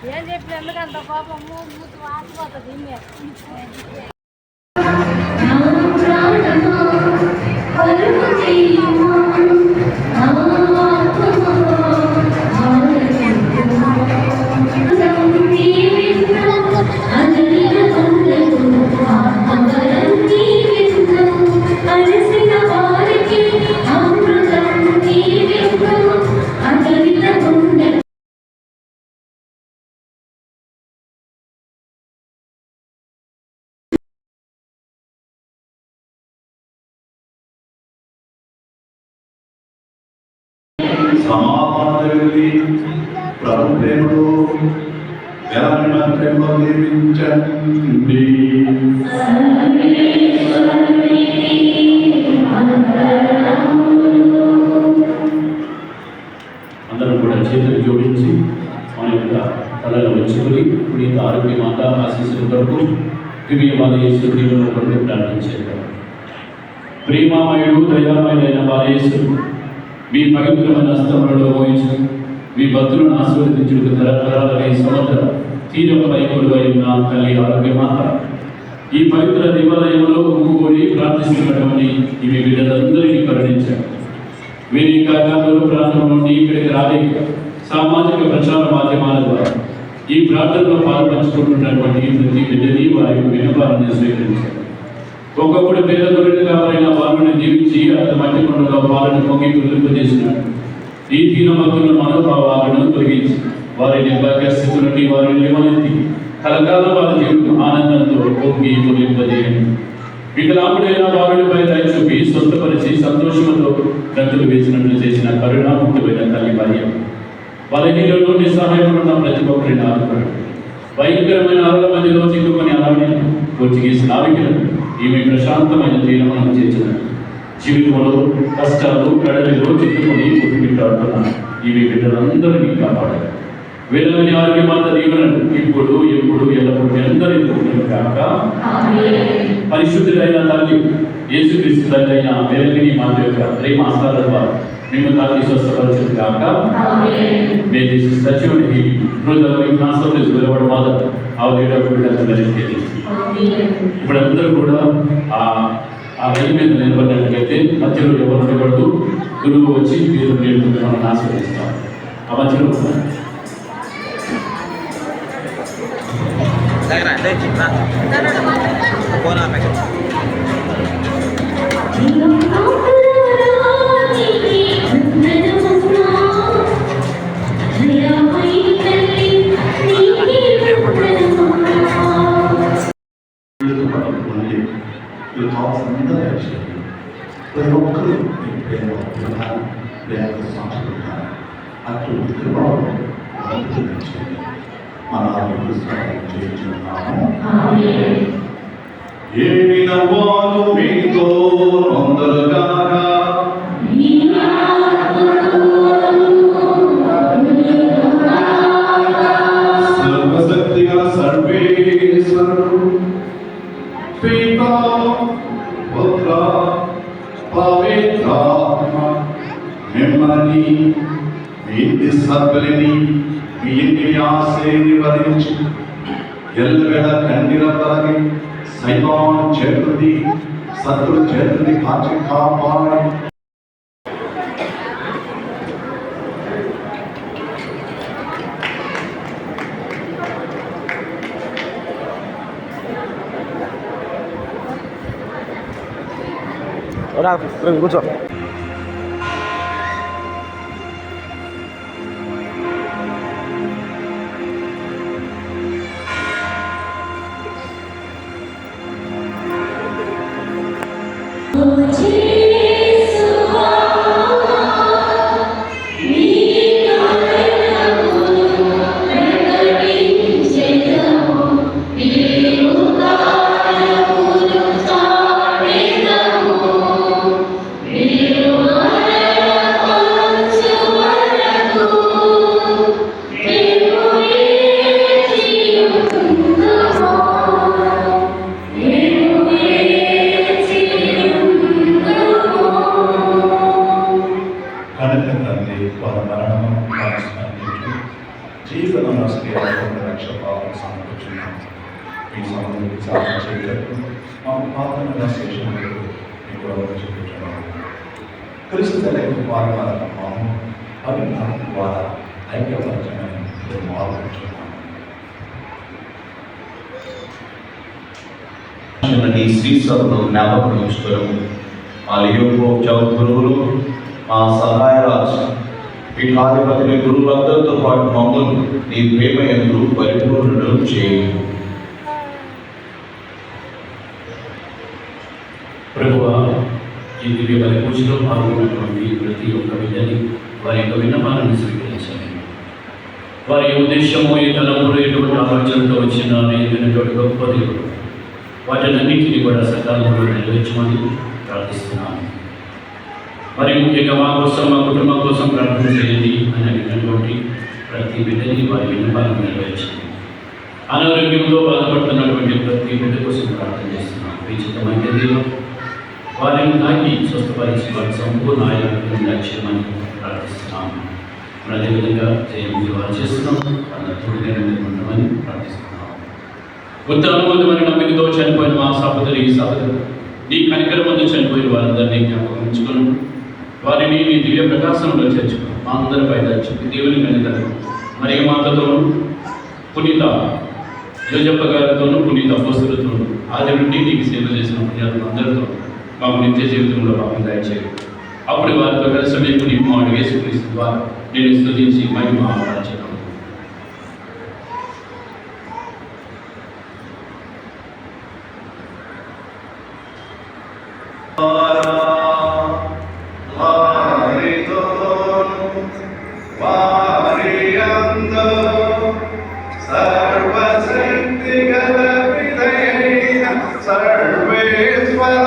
ఏం చెప్పిన ఎందుకంత కోపము మూతి వాసిపోతుంది సమాధానమివ్వి ప్రభు ప్రేమలో ఎలాంటి ప్రేమలో దీవించండి. అందరూ కూడా చేతులు జోడించి మన యొక్క తలలో వచ్చుకుని పునీత ఆరోగ్య మాత ఆశీస్సుల కొరకు దివ్య బాలయేశ్వరుడి కొరకు ప్రార్థించారు. ప్రేమామయుడు దయామయుడైన బాలయేశ్వరుడు మీ పవిత్రమైన హస్తములలో మోయించు మీ భక్తులను ఆశీర్వదించుటకు తరతరాలనే సముద్ర తీరంపై కొలువై ఉన్న తల్లి ఆరోగ్య మాత ఈ పవిత్ర దేవాలయంలో కూడి ప్రార్థిస్తున్నటువంటి ఇవి బిడ్డలందరినీ కరుణించారు. వీరి కార్యాలయంలో ప్రాంతం నుండి ఇక్కడికి రాలేక సామాజిక ప్రచార మాధ్యమాల ద్వారా ఈ ప్రార్థనలో పాల్పంచుకుంటున్నటువంటి ప్రతి బిడ్డని వారి వినపాలని స్వీకరించారు. ఒకప్పుడు పేద దొరికి కావాలైన వాళ్ళని దీవించి అతని మట్టి కొండలో వాళ్ళని పొంగి కుదింపజేసినాడు. ఈ దీన భక్తుల మనోభావాలను తొలగించి వారి నిర్భాగ్య స్థితి నుండి వారిని లేవనెత్తి కలకాలం వారి జీవితం ఆనందంతో పొంగి కుదింపజేయండి. వికలాంగుడైన వారిపై దయ చూపి స్వస్థపరిచి సంతోషంతో గంతులు వేసినట్లు చేసిన కరుణాముక్తమైన తల్లి భార్య బలహీనలో నిస్సహాయమున్న ప్రతి ఒక్కరిని ఆదుకోండి. భయంకరమైన అరల మధ్యలో చిక్కుకొని అలానే పోర్చుగీస్ నావికులను ఈమె ప్రశాంతమైన తీర్మానం చేసిన జీవితంలో కష్టాలు కడలిలో చిక్కుకొని పుట్టుబిట్టాడుతున్న ఈమె బిడ్డలందరినీ కాపాడారు. వేదమని ఆరోగ్య మాత దీవెనలు ఇప్పుడు ఎప్పుడు ఎల్లప్పుడు అందరికీ కాక. పరిశుద్ధులైన తల్లి యేసుక్రీస్తు తల్లి అయిన వెలగిని మాత యొక్క ప్రేమ ఆస్థాన ద్వారా మిమ్మల్ని తాకి స్వస్థపరచును కాక. May this statue be through the weakness of this beloved mother, our leader of the Amen. ఇప్పుడు అందరూ కూడా ఆ రైలు మీద నిలబడినట్లయితే మధ్యలో ఎవరు నిలబడుతూ గురువు వచ్చి మీరు నేర్చుకుని ఆశీర్వదిస్తారు. ఆ మధ్యలో ప్రతి ఒక్కరూ ప్రేమ సంస్కృతాన్ని అట్లు మన చేయించున్నాము. ఏమిన వారు మీతో అందరుగా సర్వశక్తి గల సర్వేశ్వరుడు పితా పుత్ర పవిత్రాత్మ మిమ్మల్ని మీ ఇంటి సభ్యులని మీ ఇంటి ఆశని వరించి ఎల్లవేళ కండిర పరగి సైతాను చేరుతుంది శత్రుడు చేరుతుంది కాచి కాపాడి కూర్చో. Yeah. జీవితం రక్షపాలను సమకూర్చున్నాం. ఈ సమయంలో సాధన చేయటం మాకు పాత్రగా శేషములు మీకు చెప్పుతున్నాము. క్రీస్తు తల్లి వారి మాము అభిమానం ద్వారా ఐక్యపరచమని మార్చున్నాము. ఈ శ్రీసభను జ్ఞాపకం ఉంచుకోవడం మా లియోగో గురువులు, మా సహాయరాజ్ పీఠాధిపతి గురువులందరితో పాటు మమ్మల్ని నీ ప్రేమ యందు పరిపూర్ణులు చేయి. ప్రభువా, ఈ దివ్య బలి పూజలో పాల్గొన్నటువంటి ప్రతి ఒక్క బిడ్డని వారి యొక్క విన్నపాలను స్వీకరించాలి. వారి ఉద్దేశము ఈ తలంపులు ఎటువంటి ఆలోచనతో వచ్చిన నేర్పినటువంటి గొప్ప దేవుడు వాటినన్నింటినీ కూడా సకాలంలో నెరవేర్చమని ప్రార్థిస్తున్నాను. మరి ముఖ్యంగా మా కోసం, మా కుటుంబం కోసం ప్రార్థన చేయండి అని అడిగినటువంటి ప్రతి బిడ్డని వారి విన్నపాలను నెరవేర్చండి. అనారోగ్యంతో బాధపడుతున్నటువంటి ప్రతి బిడ్డ కోసం ప్రార్థన చేస్తున్నాం. ఉచితమైనది వారిని తాకి స్వస్థపరిచి వారి సంపూర్ణ ఆరోగ్యం లక్ష్యమని ప్రార్థిస్తున్నాము. అదేవిధంగా జయం వారు చేస్తున్నాం. వాళ్ళ తోడుగా ఉండమని ప్రార్థిస్తున్నాం. ఉత్తమమైన నమ్మికతో చనిపోయిన మా సహోదరి నీ కనికరం ముందు చనిపోయిన వారందరినీ జ్ఞాపకం ఉంచుకుని వారిని నీ దివ్య ప్రకాశంలో చేర్చుకో. మా అందరిపై దాచి దేవుని కనికరం మరి మాతతోనూ పునీత యోజప్ప గారితోనూ పునీత అపోస్తులతోనూ ఆది నుండి నీకు సేవ చేసిన పుణ్యాలను అందరితో మాకు నిత్య జీవితంలో మాకు దయచేయి. అప్పుడు వారితో కలిసి మీకు నీ మాట యేసుక్రీస్తు ద్వారా నేను స్తుతించి మహిమ ఆరాధించడం. సర్వశక్తిగల విధైన సర్వేశ్వర